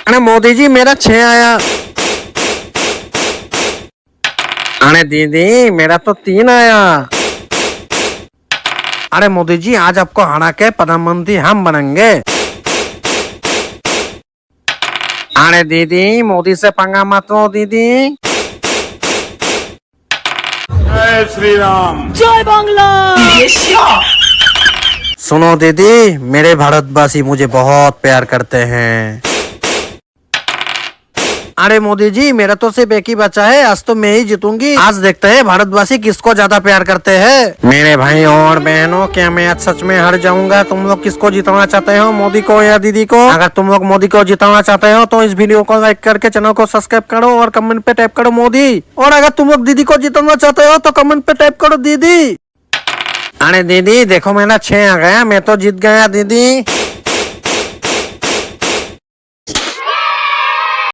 अरे मोदी जी मेरा 6 आया। अरे दीदी मेरा तो 3 आया। अरे मोदी जी आज आपको हरा के प्रधानमंत्री हम बनेंगे। अरे दीदी मोदी से पंगा मत लो दीदी। जय श्री राम। जय बांग्ला। सुनो दीदी मेरे भारतवासी मुझे बहुत प्यार करते हैं। अरे मोदी जी मेरा तो सिर्फ एक ही बच्चा है, आज तो मैं ही जीतूंगी। आज देखते हैं भारतवासी किसको ज्यादा प्यार करते हैं। मेरे भाई और बहनों क्या मैं आज सच में हार जाऊंगा? तुम लोग किसको जिताना चाहते हो, मोदी को या दीदी को? अगर तुम लोग मोदी को जिताना चाहते हो तो इस वीडियो को लाइक करके चैनल को सब्सक्राइब करो और कमेंट पे टाइप करो मोदी। और अगर तुम लोग दीदी को जिताना चाहते हो तो कमेंट पे टाइप करो दीदी। अरे दीदी देखो मेरा 6 आ गया, मैं तो जीत गया दीदी।